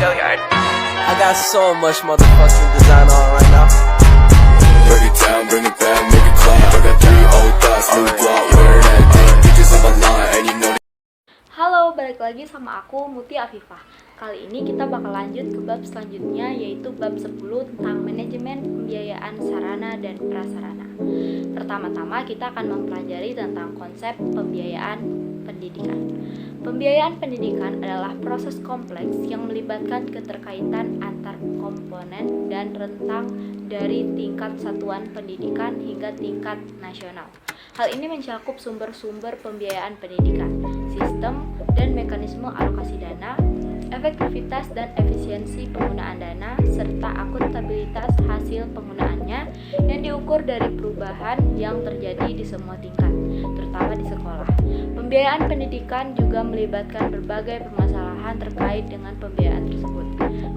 I got so much motherfucking design on right now. Break it down, bring it back, make it clap. I got 3 old thoughts, new block, where that thing. Bitches on my line, and you know. Halo, balik lagi sama aku Mutia Afifah. Kali ini kita bakal lanjut ke bab selanjutnya, yaitu bab 10 tentang manajemen pembiayaan sarana dan prasarana. Pertama-tama kita akan mempelajari tentang konsep pembiayaan pendidikan. Pembiayaan pendidikan adalah proses kompleks yang melibatkan keterkaitan antar komponen dan rentang dari tingkat satuan pendidikan hingga tingkat nasional. Hal ini mencakup sumber-sumber pembiayaan pendidikan, sistem dan mekanisme alokasi dana, efektivitas dan efisiensi penggunaan dana, serta akuntabilitas hasil penggunaannya yang diukur dari perubahan yang terjadi di semua tingkat, terutama di sekolah. Pembiayaan pendidikan juga melibatkan berbagai permasalahan terkait dengan pembiayaan tersebut.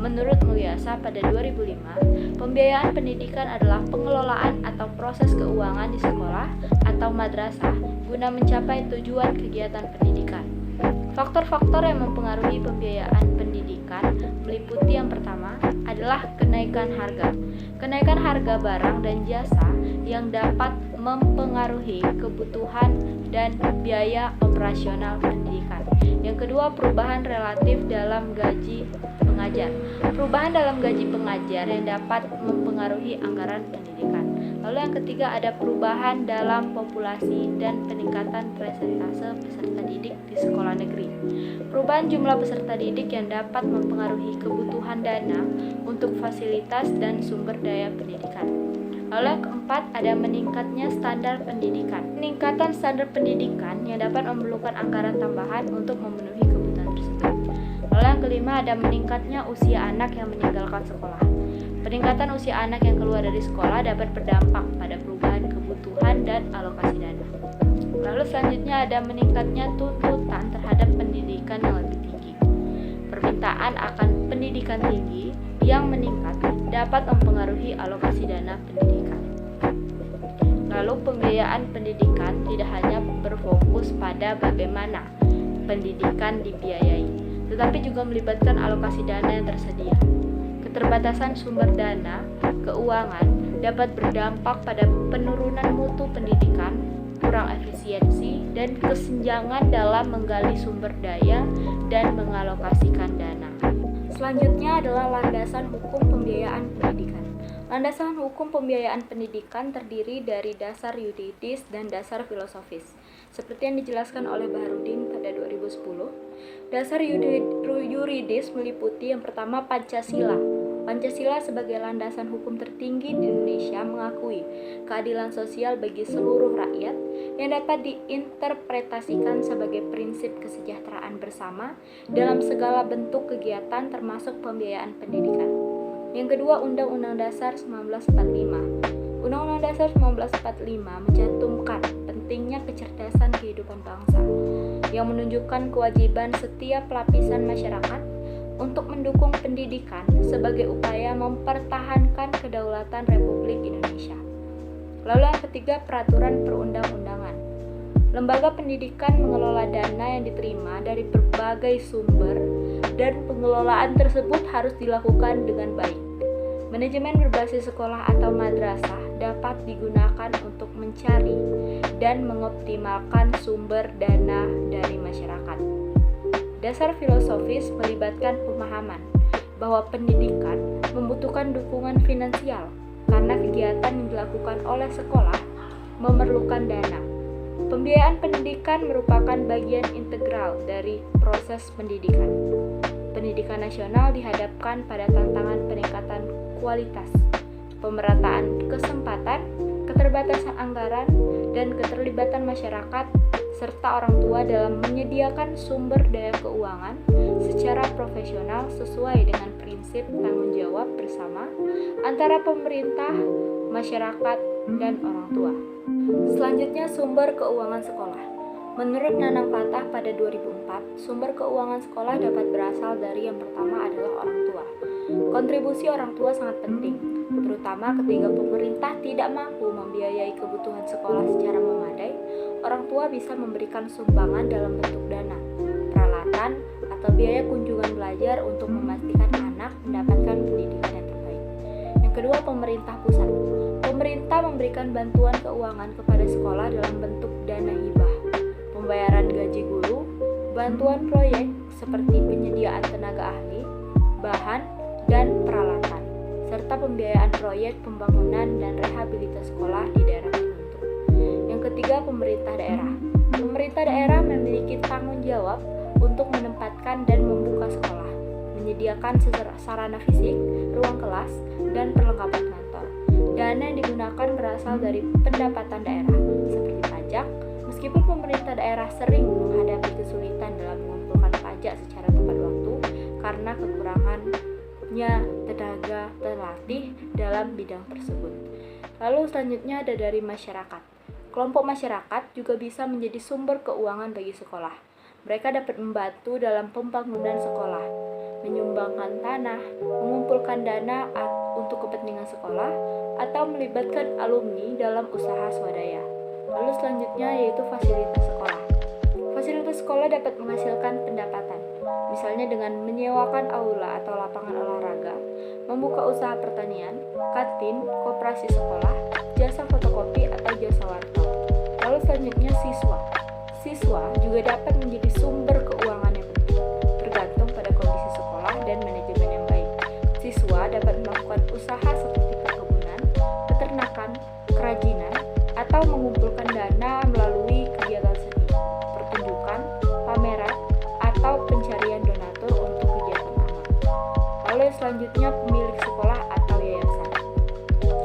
Menurut Mulyasa pada 2005, pembiayaan pendidikan adalah pengelolaan atau proses keuangan di sekolah atau madrasah guna mencapai tujuan kegiatan pendidikan. Faktor-faktor yang mempengaruhi pembiayaan pendidikan meliputi yang pertama adalah kenaikan harga. Kenaikan harga barang dan jasa yang dapat mempengaruhi kebutuhan dan biaya operasional pendidikan. Yang kedua, perubahan relatif dalam gaji pengajar. Perubahan dalam gaji pengajar yang dapat mempengaruhi anggaran pendidikan. Lalu yang ketiga, ada perubahan dalam populasi dan peningkatan persentase peserta didik di sekolah negeri. Perubahan jumlah peserta didik yang dapat mempengaruhi kebutuhan dana untuk fasilitas dan sumber daya pendidikan. Lalu yang keempat, ada meningkatnya standar pendidikan. Peningkatan standar pendidikan yang dapat memerlukan anggaran tambahan untuk memenuhi kebutuhan tersebut. Lalu yang kelima, ada meningkatnya usia anak yang meninggalkan sekolah. Peningkatan usia anak yang keluar dari sekolah dapat berdampak pada perubahan kebutuhan dan alokasi dana. Lalu selanjutnya ada meningkatnya tuntutan terhadap pendidikan yang lebih tinggi. Permintaan akan pendidikan tinggi yang meningkat dapat mempengaruhi alokasi dana pendidikan. Lalu pembiayaan pendidikan tidak hanya berfokus pada bagaimana pendidikan dibiayai, tetapi juga melibatkan alokasi dana yang tersedia. Keterbatasan sumber dana keuangan dapat berdampak pada penurunan mutu pendidikan, kurang efisiensi, dan kesenjangan dalam menggali sumber daya dan mengalokasikan dana. Selanjutnya adalah landasan hukum pembiayaan pendidikan. Landasan hukum pembiayaan pendidikan terdiri dari dasar yuridis dan dasar filosofis. Seperti yang dijelaskan oleh Baharudin pada 2010, dasar yuridis meliputi yang pertama Pancasila. Pancasila sebagai landasan hukum tertinggi di Indonesia mengakui keadilan sosial bagi seluruh rakyat yang dapat diinterpretasikan sebagai prinsip kesejahteraan bersama dalam segala bentuk kegiatan termasuk pembiayaan pendidikan. Yang kedua, Undang-Undang Dasar 1945. Undang-Undang Dasar 1945 mencantumkan pentingnya kecerdasan kehidupan bangsa yang menunjukkan kewajiban setiap lapisan masyarakat untuk mendukung pendidikan sebagai upaya mempertahankan kedaulatan Republik Indonesia. Lalu yang ketiga, peraturan perundang-undangan. Lembaga pendidikan mengelola dana yang diterima dari berbagai sumber dan pengelolaan tersebut harus dilakukan dengan baik. Manajemen berbasis sekolah atau madrasah dapat digunakan untuk mencari dan mengoptimalkan sumber dana dari masyarakat. Dasar filosofis melibatkan pemahaman bahwa pendidikan membutuhkan dukungan finansial karena kegiatan yang dilakukan oleh sekolah memerlukan dana. Pembiayaan pendidikan merupakan bagian integral dari proses pendidikan. Pendidikan nasional dihadapkan pada tantangan peningkatan kualitas, pemerataan kesempatan, keterbatasan anggaran, dan keterlibatan masyarakat serta orang tua dalam menyediakan sumber daya keuangan secara profesional sesuai dengan prinsip tanggung jawab bersama antara pemerintah, masyarakat, dan orang tua. Selanjutnya, sumber keuangan sekolah. Menurut Nanang Patah pada 2004, sumber keuangan sekolah dapat berasal dari yang pertama adalah orang tua. Kontribusi orang tua sangat penting, terutama ketika pemerintah tidak mampu membiayai kebutuhan sekolah secara memadai. Orang tua bisa memberikan sumbangan dalam bentuk dana, peralatan, atau biaya kunjungan belajar untuk memastikan anak mendapatkan pendidikan yang terbaik. Yang kedua, pemerintah pusat. Pemerintah memberikan bantuan keuangan kepada sekolah dalam bentuk dana hibah, pembayaran gaji guru, bantuan proyek seperti penyediaan tenaga ahli, bahan, dan peralatan, serta pembiayaan proyek pembangunan dan rehabilitasi sekolah di daerah tertentu. Yang ketiga, pemerintah daerah. Pemerintah daerah memiliki tanggung jawab untuk menempatkan dan membuka sekolah, menyediakan sarana fisik, ruang kelas, dan perlengkapan kantor. Dana yang digunakan berasal dari pendapatan daerah, seperti pajak, meskipun pemerintah daerah sering menghadapi kesulitan dalam mengumpulkan pajak secara tepat waktu karena kekurangannya tenaga terlatih dalam bidang tersebut. Lalu selanjutnya ada dari masyarakat. Kelompok masyarakat juga bisa menjadi sumber keuangan bagi sekolah. Mereka dapat membantu dalam pembangunan sekolah, menyumbangkan tanah, mengumpulkan dana untuk kepentingan sekolah, atau melibatkan alumni dalam usaha swadaya. Lalu selanjutnya yaitu fasilitas sekolah. Fasilitas sekolah dapat menghasilkan pendapatan, misalnya dengan menyewakan aula atau lapangan olahraga, membuka usaha pertanian, kantin, koperasi sekolah, jasa fotokopi atau jasa warteg. Lalu selanjutnya siswa. Siswa juga dapat menjadi sumber keuangan yang penting, tergantung pada kondisi sekolah dan manajemen yang baik. Siswa dapat melakukan usaha seperti perkebunan, peternakan, kerajinan, atau mengumpulkan dana melalui kegiatan seni, pertunjukan, pameran, atau pencarian donatur untuk kegiatan amal. Lalu selanjutnya pemilik sekolah atau yayasan.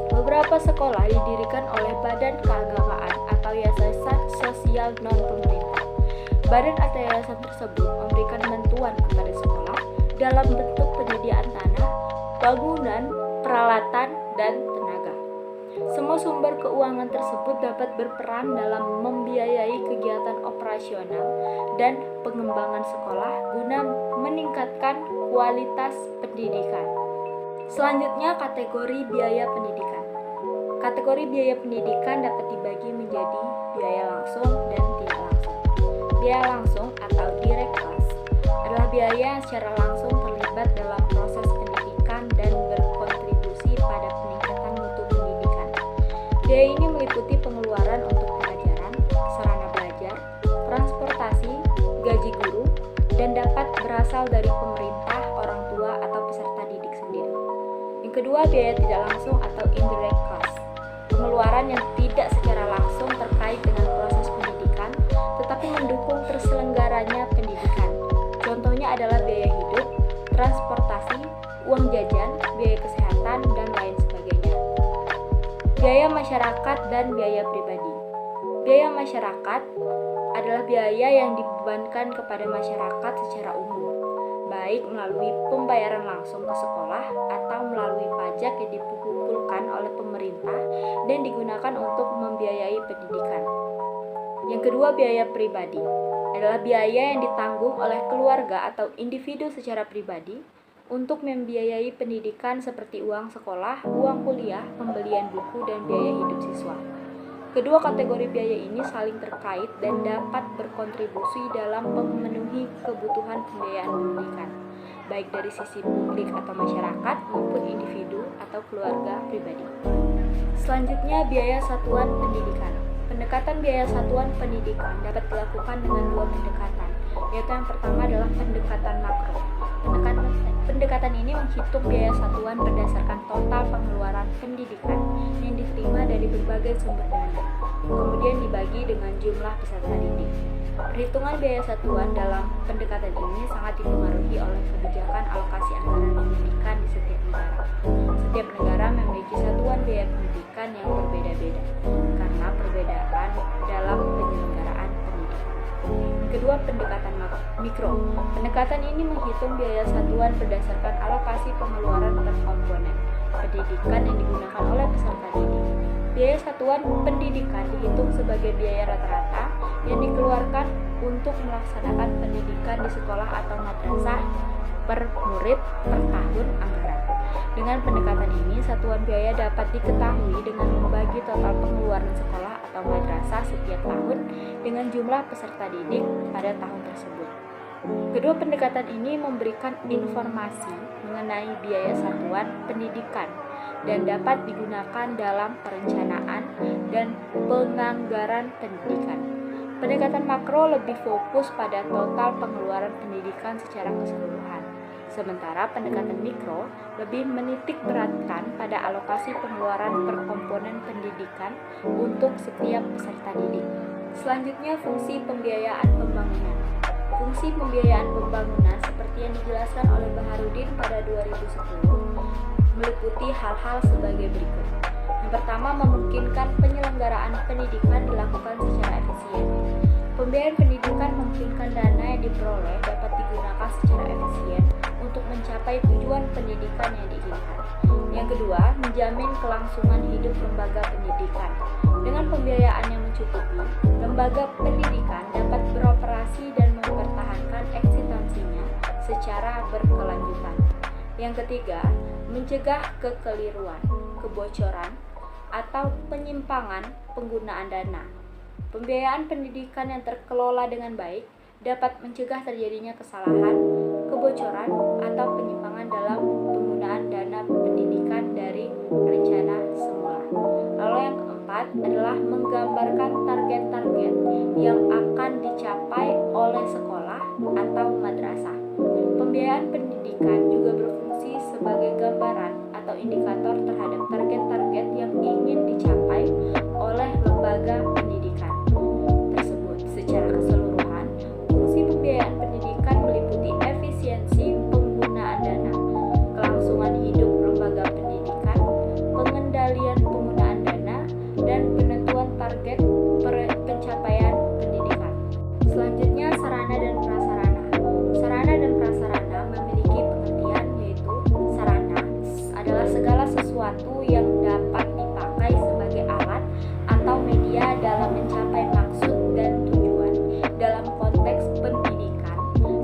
Beberapa sekolah didirikan oleh badan keagamaan atau yayasan sosial non-pemerintah. Badan atau yayasan tersebut memberikan bantuan kepada sekolah dalam bentuk penyediaan tanah, bangunan, peralatan, dan tenaga. Semua sumber keuangan tersebut dapat berperan dalam membiayai kegiatan operasional dan pengembangan sekolah guna meningkatkan kualitas pendidikan. Selanjutnya, kategori biaya pendidikan. Kategori biaya pendidikan dapat dibagi menjadi biaya langsung dan tidak langsung. Biaya langsung atau direct cost adalah biaya yang secara langsung terlibat dalam proses pendidikan dan berkontribusi pada peningkatan mutu pendidikan. Biaya ini meliputi pengeluaran untuk pengajaran, sarana belajar, transportasi, gaji guru, dan dapat berasal dari pemerintah, orang tua, atau peserta didik sendiri. Yang kedua, biaya tidak langsung atau indirect cost. Pengeluaran yang tidak secara langsung terkait dengan proses pendidikan, tetapi mendukung terselenggaranya pendidikan. Contohnya adalah biaya hidup, transportasi, uang jajan, biaya kesehatan, dan lain sebagainya. Biaya masyarakat dan biaya pribadi. Biaya masyarakat adalah biaya yang dibebankan kepada masyarakat secara umum, baik melalui pembayaran langsung ke sekolah atau melalui pajak yang dikumpulkan oleh pemerintah dan digunakan untuk membiayai pendidikan. Yang kedua, biaya pribadi adalah biaya yang ditanggung oleh keluarga atau individu secara pribadi untuk membiayai pendidikan seperti uang sekolah, uang kuliah, pembelian buku, dan biaya hidup siswa. Kedua kategori biaya ini saling terkait dan dapat berkontribusi dalam memenuhi kebutuhan pembiayaan pendidikan, baik dari sisi publik atau masyarakat maupun individu atau keluarga pribadi. Selanjutnya, biaya satuan pendidikan. Pendekatan biaya satuan pendidikan dapat dilakukan dengan dua pendekatan, yaitu yang pertama adalah pendekatan makro. Pendekatan ini menghitung biaya satuan berdasarkan total pengeluaran pendidikan yang diterima dari berbagai sumber dana, kemudian dibagi dengan jumlah peserta didik. Perhitungan biaya satuan dalam pendekatan ini sangat dipengaruhi oleh kebijakan alokasi anggaran pendidikan di setiap negara. Setiap negara memiliki satuan biaya pendidikan yang berbeda-beda karena perbedaan dalam penyelenggaraan pendidikan. Kedua, pendekatan mikro. Pendekatan ini menghitung biaya satuan berdasarkan alokasi pengeluaran per komponen pendidikan yang digunakan oleh peserta didik. Biaya satuan pendidikan dihitung sebagai biaya rata-rata yang dikeluarkan untuk melaksanakan pendidikan di sekolah atau madrasah per murid per tahun anggaran. Dengan pendekatan ini, satuan biaya dapat diketahui dengan membagi total pengeluaran sekolah atau madrasah setiap tahun dengan jumlah peserta didik pada tahun tersebut. Kedua pendekatan ini memberikan informasi mengenai biaya satuan pendidikan dan dapat digunakan dalam perencanaan dan penganggaran pendidikan. Pendekatan makro lebih fokus pada total pengeluaran pendidikan secara keseluruhan, sementara pendekatan mikro lebih menitik beratkan pada alokasi pengeluaran per komponen pendidikan untuk setiap peserta didik. Selanjutnya, fungsi pembiayaan pembangunan. Fungsi pembiayaan pembangunan seperti yang dijelaskan oleh Baharudin pada 2010 meliputi hal-hal sebagai berikut. Yang pertama, memungkinkan penyelenggaraan pendidikan dilakukan secara efisien. Pembiayaan pendidikan memungkinkan dana yang diperoleh dapat digunakan secara efisien untuk mencapai tujuan pendidikan yang diinginkan. Yang kedua, menjamin kelangsungan hidup lembaga pendidikan. Dengan pembiayaan yang mencukupi, lembaga pendidikan dapat beroperasi dan mempertahankan eksistensinya secara berkelanjutan. Yang ketiga, mencegah kekeliruan, kebocoran, atau penyimpangan penggunaan dana. Pembiayaan pendidikan yang terkelola dengan baik dapat mencegah terjadinya kesalahan, kebocoran, atau penyimpangan dalam penggunaan dana pendidikan dari rencana semula. Lalu yang keempat adalah menggambarkan target-target yang akan dicapai oleh sekolah atau madrasah. Pembiayaan pendidikan juga berfungsi sebagai gambaran atau indikator terhadap target-target yang ingin dicapai oleh lembaga pendidikan tersebut. Secara keseluruhan, fungsi pembiayaan pendidikan meliputi efisiensi penggunaan dana, kelangsungan hidup lembaga pendidikan, pengendalian penggunaan dana, dan penentuan target pencapaian pendidikan. Selanjutnya, sarana dan prasarana. Sarana dan prasarana memiliki pengertian, yaitu sarana adalah segala sesuatu yang dapat dipakai sebagai alat atau media dalam mencapai maksud dan tujuan. Dalam konteks pendidikan,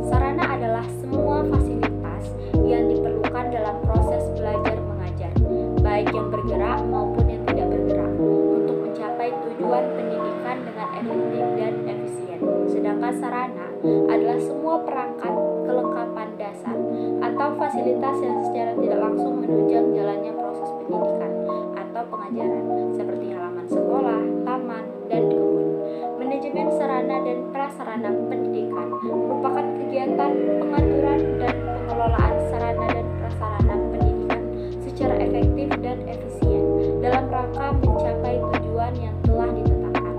sarana adalah semua fasilitas yang diperlukan dalam proses belajar mengajar, baik yang bergerak maupun yang tidak bergerak, untuk mencapai tujuan pendidikan dengan efektif dan efisien. Sedangkan sarana adalah semua perangkat, kelengkapan dasar, atau fasilitas yang secara tidak langsung menunjang jalannya proses pendidikan atau pengajaran, seperti halaman sekolah, taman, dan kebun. Manajemen sarana dan prasarana pendidikan merupakan kegiatan pengaturan dan pengelolaan sarana dan prasarana pendidikan secara efektif dan efisien dalam rangka mencapai tujuan yang telah ditetapkan.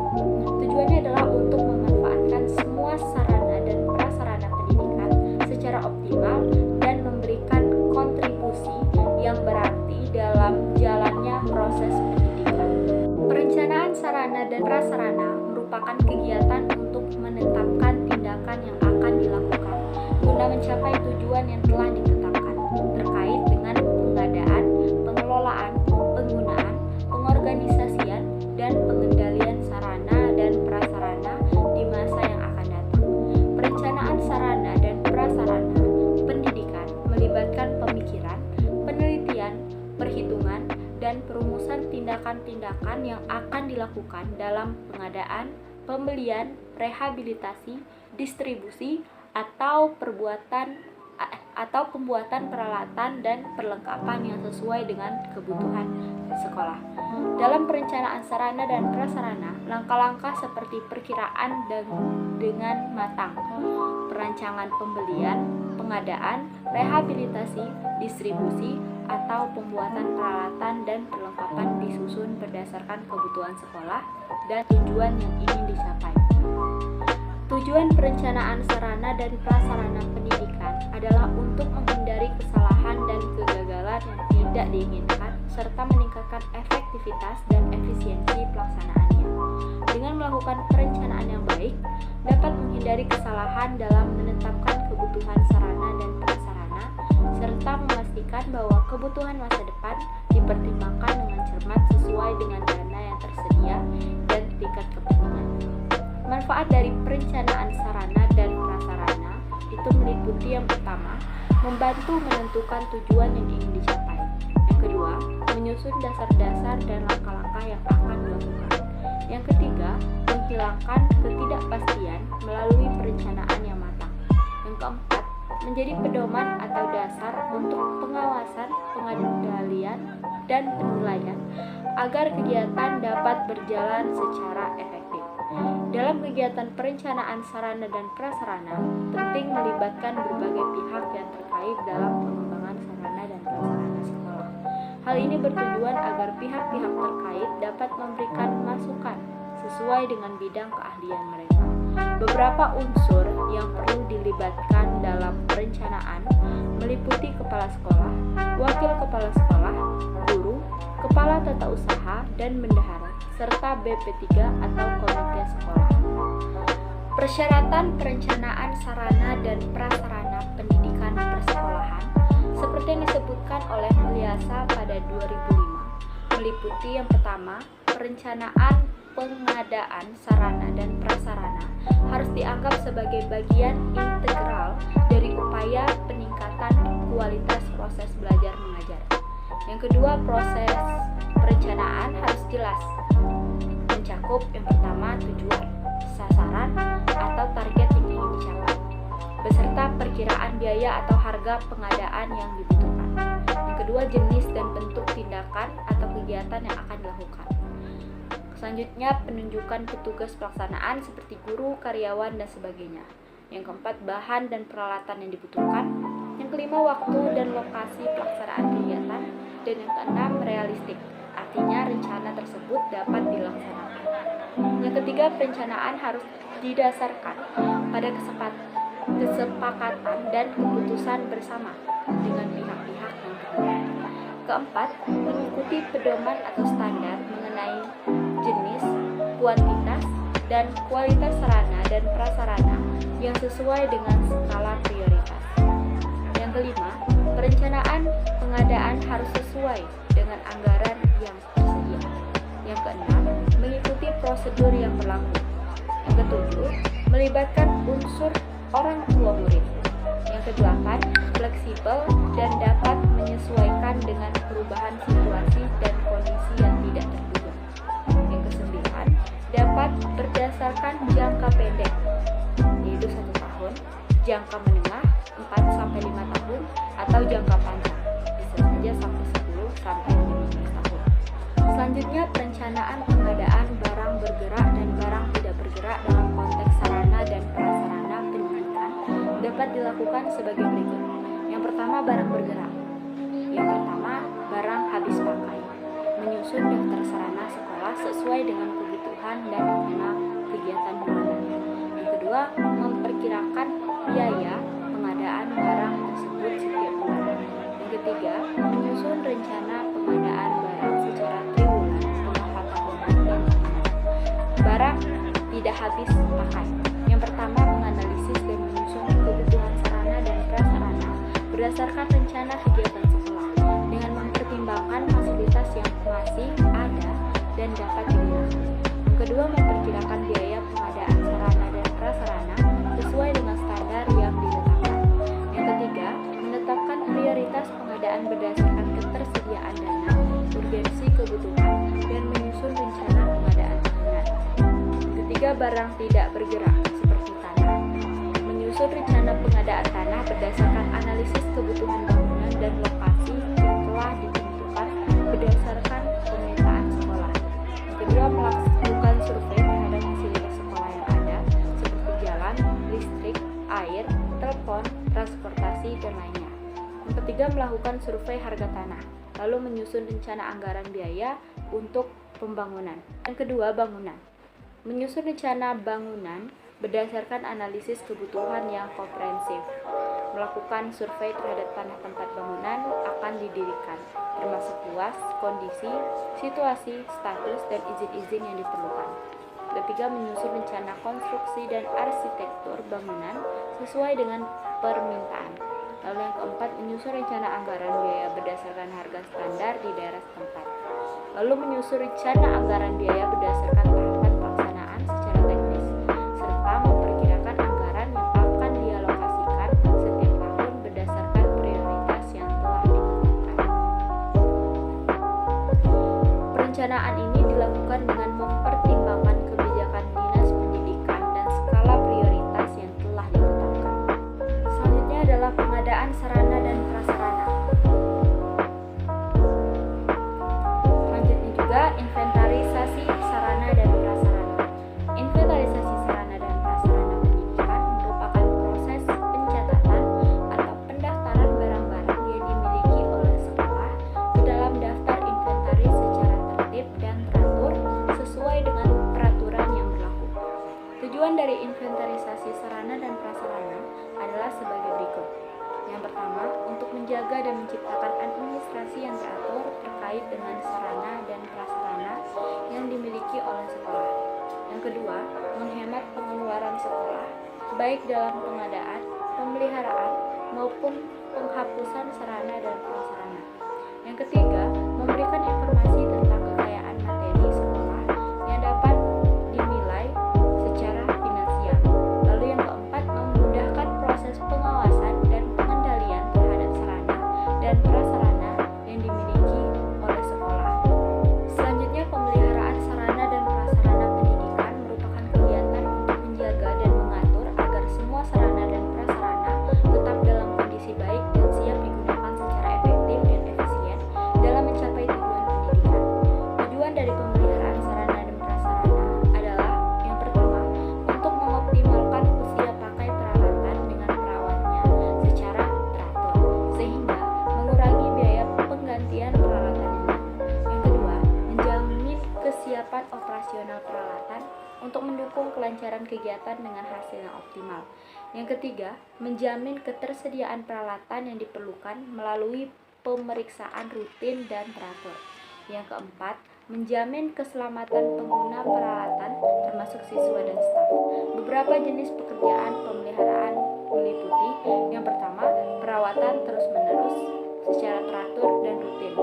Tujuannya adalah untuk memanfaatkan semua sarana dan prasarana pendidikan secara optimal dan memberikan kontribusi yang berarti dalam jalannya proses pendidikan. Perencanaan sarana dan prasarana merupakan kegiatan untuk menetapkan tindakan yang akan dilakukan guna mencapai tujuan yang telah ditetapkan terkait dengan pengadaan, pengelolaan, penggunaan, pengorganisasian, dan pengendalian sarana dan prasarana di masa yang akan datang. Perencanaan sarana dan prasarana pendidikan melibatkan pemikiran, penelitian, perhitungan, dan perumusan tindakan-tindakan yang akan dilakukan dalam pengadaan, pembelian, rehabilitasi, distribusi, atau pembuatan peralatan dan perlengkapan yang sesuai dengan kebutuhan sekolah. Dalam perencanaan sarana dan prasarana, langkah-langkah seperti perkiraan dengan matang, perancangan pembelian, pengadaan, rehabilitasi, distribusi, atau pembuatan peralatan dan perlengkapan disusun berdasarkan kebutuhan sekolah dan tujuan yang ingin dicapai. Tujuan perencanaan sarana dan prasarana pendidikan adalah untuk menghindari kesalahan dan kegagalan yang tidak diinginkan serta meningkatkan efektivitas dan efisiensi pelaksanaannya. Dengan melakukan perencanaan yang baik, dapat menghindari kesalahan dalam menetapkan kebutuhan sarana dan prasarana serta memastikan bahwa kebutuhan masa depan dipertimbangkan dengan cermat sesuai dengan dana yang tersedia dan tingkat kepentingan. Manfaat dari perencanaan sarana dan prasarana itu meliputi yang pertama, membantu menentukan tujuan yang ingin dicapai. Yang kedua, menyusun dasar-dasar dan langkah-langkah yang akan dilakukan. Yang ketiga, menghilangkan ketidakpastian melalui perencanaan yang matang. Yang Yang keempat, menjadi pedoman atau dasar untuk pengawasan, pengendalian, dan penilaian agar kegiatan dapat berjalan secara efektif. Dalam kegiatan perencanaan sarana dan prasarana, penting melibatkan berbagai pihak yang terkait dalam pengembangan sarana dan prasarana sekolah. Hal ini bertujuan agar pihak-pihak terkait dapat memberikan masukan sesuai dengan bidang keahlian mereka. Beberapa unsur yang perlu dilibatkan dalam perencanaan meliputi kepala sekolah, wakil kepala sekolah, guru, kepala tata usaha, dan bendahara, serta BP3 atau komite sekolah. Persyaratan perencanaan sarana dan prasarana pendidikan persekolahan seperti yang disebutkan oleh Mulyasa pada 2005 meliputi yang pertama, perencanaan pengadaan sarana dan prasarana harus dianggap sebagai bagian integral dari upaya peningkatan kualitas proses belajar mengajar. Yang kedua, proses perencanaan harus jelas, mencakup yang pertama tujuan, sasaran, atau target yang ingin dicapai, beserta perkiraan biaya atau harga pengadaan yang dibutuhkan. Yang kedua, jenis dan bentuk tindakan atau kegiatan yang akan dilakukan. Selanjutnya, penunjukan petugas pelaksanaan seperti guru, karyawan, dan sebagainya. Yang keempat, bahan dan peralatan yang dibutuhkan. Yang kelima, waktu dan lokasi pelaksanaan kegiatan. Dan yang keenam, realistik, artinya rencana tersebut dapat dilaksanakan. Yang ketiga, perencanaan harus didasarkan pada kesepakatan dan keputusan bersama dengan pihak-pihak yang terlibat. Keempat, mengikuti pedoman atau standar mengenai jenis, kuantitas, dan kualitas sarana dan prasarana yang sesuai dengan skala prioritas. Yang kelima, perencanaan pengadaan harus sesuai dengan anggaran yang tersedia. Yang keenam, mengikuti prosedur yang berlaku. Yang ketujuh, melibatkan unsur orang tua murid. Yang kedelapan, fleksibel dan dapat menyesuaikan dengan perubahan situasi dan kondisi yang tidak terduga. Yang kesembilan, dapat berdasarkan jangka pendek, yaitu 1 tahun, jangka menengah 4-5 tahun, atau jangka panjang, bisa saja sampai 10-15 tahun. Selanjutnya, perencanaan pengadaan barang bergerak dan barang tidak bergerak dalam konteks sarana dan prasarana pendidikan dapat dilakukan sebagai berikut. Yang pertama, barang bergerak. Yang pertama, barang habis pakai. Menyusun daftar sarana sekolah sesuai dengan kebutuhan dan rencana kegiatan bulanannya. Yang kedua, memperkirakan biaya pengadaan barang tersebut setiap bulan. Yang ketiga, menyusun rencana pengadaan barang secara triwulan, tengah tahunan, dan tahunan. Barang tidak habis pakai. Yang pertama, menganalisis dan menyusun kebutuhan sarana dan prasarana berdasarkan rencana kegiatan sekolah dengan mempertimbangkan fasilitas yang masih ada dan dapat digunakan. Yang kedua, memperkirakan biaya pengadaan sarana dan prasarana sesuai dengan standar yang ditetapkan. Yang ketiga, menetapkan prioritas pengadaan berdasarkan ketersediaan dana, urgensi kebutuhan, dan menyusun rencana pengadaan tahunan. Yang ketiga, barang tidak bergerak seperti tanah. Menyusun rencana pengadaan tanah berdasarkan analisis kebutuhan bangunan dan lokasi yang telah ditentukan berdasarkan pemetaan sekolah. Yang kedua, melakukan survei terhadap fasilitas sekolah yang ada seperti jalan, listrik, air, telepon, transportasi, dan lainnya. Yang ketiga, melakukan survei harga tanah, lalu menyusun rencana anggaran biaya untuk pembangunan. Yang kedua, bangunan. Menyusun rencana bangunan berdasarkan analisis kebutuhan yang komprehensif. Melakukan survei terhadap tanah tempat bangunan akan didirikan, termasuk luas, kondisi, situasi, status, dan izin-izin yang diperlukan. Ketiga, menyusun rencana konstruksi dan arsitektur bangunan sesuai dengan permintaan. Lalu yang keempat, menyusun rencana anggaran biaya berdasarkan harga standar di daerah setempat. Lalu menyusun rencana anggaran biaya berdasarkan tahapan pelaksanaan secara teknis, serta memperkirakan anggaran yang akan dialokasikan setiap tahun berdasarkan prioritas yang telah ditetapkan. Perencanaan ini dilakukan dengan mempertimbangkan kebijakan dinas pendidikan dan skala prioritas yang telah ditetapkan. pembiayaan sarana dan prasarana. Selanjutnya juga inventarisasi sarana dan prasarana. Inventarisasi sarana dan prasarana pendidikan merupakan proses pencatatan atau pendaftaran barang-barang yang dimiliki oleh sekolah ke dalam daftar inventaris secara tertib dan teratur sesuai dengan peraturan yang berlaku. Tujuan dari inventarisasi sarana dan prasarana adalah sebagai berikut. Yang pertama, untuk menjaga dan menciptakan administrasi yang teratur terkait dengan sarana dan prasarana yang dimiliki oleh sekolah. Yang kedua, menghemat pengeluaran sekolah, baik dalam pengadaan, pemeliharaan, maupun penghapusan sarana dan prasarana. Yang ketiga, memberikan informasi tentang kekayaan materi sekolah yang dapat dinilai secara finansial. Lalu yang keempat, memudahkan proses pengawasan dan pengendalian terhadap sarana dan prasarana yang dimiliki oleh sekolah. Selanjutnya, pemeliharaan sarana dan prasarana pendidikan merupakan kegiatan untuk menjaga dan mengatur agar semua sarana dan prasarana tetap dalam kondisi baik dan siap digunakan secara efektif dan efisien dalam mencapai tujuan pendidikan. Tujuan dari pemeliharaan sarana dan prasarana adalah yang pertama, untuk mengoptimalkan usia pakai peralatan dengan perawatnya secara teratur, sehingga mengurangi biaya penggantian peralatan ini. Yang kedua, menjamin kesiapan operasional peralatan untuk mendukung kelancaran kegiatan dengan hasil yang optimal. Yang ketiga, menjamin ketersediaan peralatan yang diperlukan melalui pemeriksaan rutin dan teratur. Yang keempat, menjamin keselamatan pengguna peralatan termasuk siswa dan staf. Beberapa jenis pekerjaan pemeliharaan meliputi yang pertama, perawatan terus-menerus secara teratur dan rutin,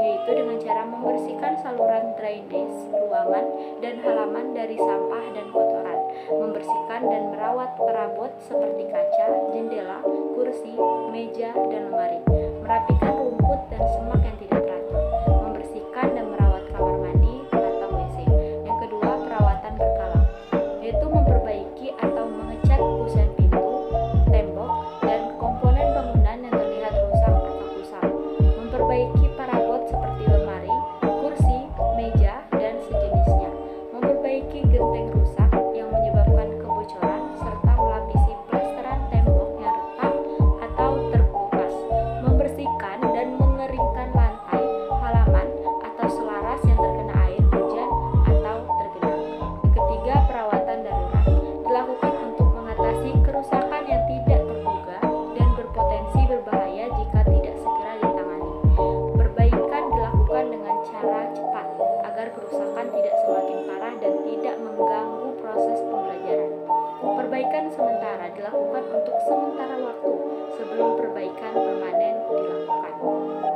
yaitu dengan cara membersihkan saluran drainase, ruangan, dan halaman dari sampah dan kotoran, membersihkan dan merawat perabot seperti kaca, jendela, kursi, meja, dan lemari, merapikan rumput dan semak yang tidak teratur, membersihkan dan merawat kamar mandi atau WC. Yang kedua, perawatan berkala, yaitu memperbaiki atau mengecat kusen pintu, tembok, dan komponen bangunan yang terlihat rusak atau kusam, memperbaiki perabot seperti lemari, kursi, meja, dan sejenisnya, memperbaiki genteng rusak yang menyebabkan kebocoran, serta melapisi plesteran tembok yang retak atau terkelupas, membersihkan dan mengeringkan lantai, halaman, atau selaras yang terkena air hujan atau tergenang. Yang ketiga, perawatan darurat dilakukan untuk mengatasi kerusakan yang tidak terduga dan berpotensi berbahaya jika tidak segera ditangani. Perbaikan dilakukan dengan cara cepat agar kerusakan tidak semakin parah dan tidak mengganggu proses pembelajaran. Perbaikan sementara dilakukan untuk sementara waktu sebelum perbaikan permanen dilakukan.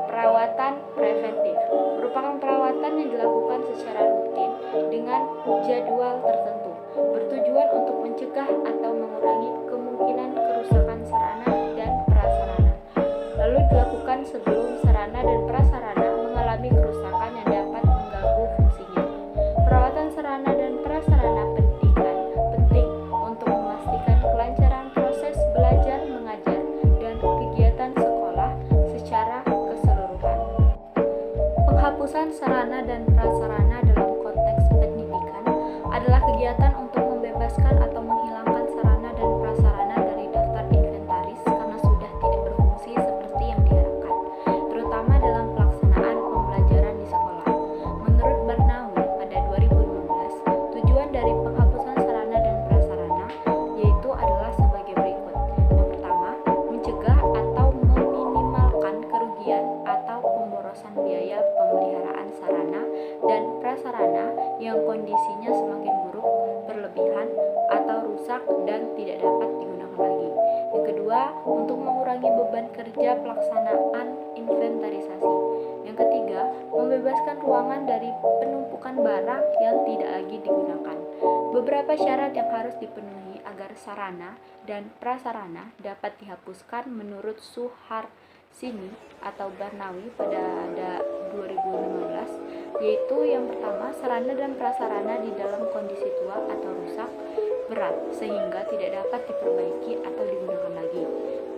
Perawatan preventif merupakan perawatan yang dilakukan secara rutin dengan jadwal tertentu, bertujuan untuk mencegah atau mengurangi kemungkinan kerusakan sarana dan prasarana. Lalu dilakukan sebelum sarana dan prasarana mengalami kerusakan yang dapat mengganggu fungsinya. Perawatan sarana dan prasarana pendidikan penting untuk memastikan kelancaran proses belajar mengajar dan kegiatan sekolah secara keseluruhan. Penghapusan sarana dan prasarana dalam konteks pendidikan adalah kegiatan untuk membebaskan atau menghilangkan sarana dan prasarana dari daftar inventaris karena sudah tidak berfungsi seperti yang diharapkan, terutama dalam pelaksanaan pembelajaran di sekolah. Menurut Barnawi pada 2015, tujuan dari penghapusan sarana dan prasarana yaitu adalah sebagai berikut. Yang pertama, mencegah atau meminimalkan kerugian atau pemborosan biaya pemeliharaan sarana dan prasarana yang kondisinya semakin buruk, berlebihan, atau rusak dan tidak dapat digunakan lagi. Yang kedua, untuk mengurangi beban kerja pelaksanaan inventarisasi. Yang ketiga, membebaskan ruangan dari penumpukan barang yang tidak lagi digunakan. Beberapa syarat yang harus dipenuhi agar sarana dan prasarana dapat dihapuskan menurut Suharsini atau Barnawi pada 2015, yaitu yang pertama, sarana dan prasarana di dalam kondisi tua atau rusak. berat sehingga tidak dapat diperbaiki atau digunakan lagi.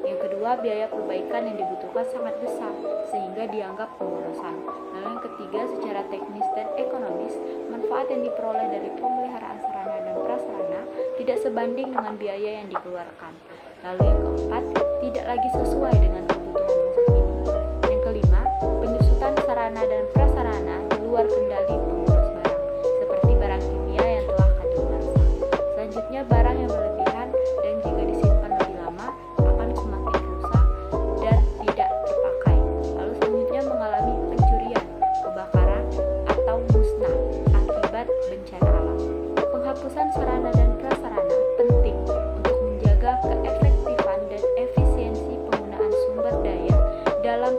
Yang kedua, biaya perbaikan yang dibutuhkan sangat besar sehingga dianggap pemborosan. Lalu yang ketiga, secara teknis dan ekonomis, manfaat yang diperoleh dari pemeliharaan sarana dan prasarana tidak sebanding dengan biaya yang dikeluarkan. Lalu yang keempat, tidak lagi sesuai dengan kebutuhan masa kini. Yang kelima, penyusutan sarana dan prasarana di luar kendali pengurus barang, seperti barang kimia yang telah kadaluarsa. Selanjutnya, barang yang berlebihan dan jika disimpan lebih lama akan semakin rusak dan tidak terpakai. Lalu selanjutnya mengalami pencurian, kebakaran, atau musnah akibat bencana alam. Penghapusan sarana dan prasarana penting untuk menjaga keefektifan dan efisiensi penggunaan sumber daya dalam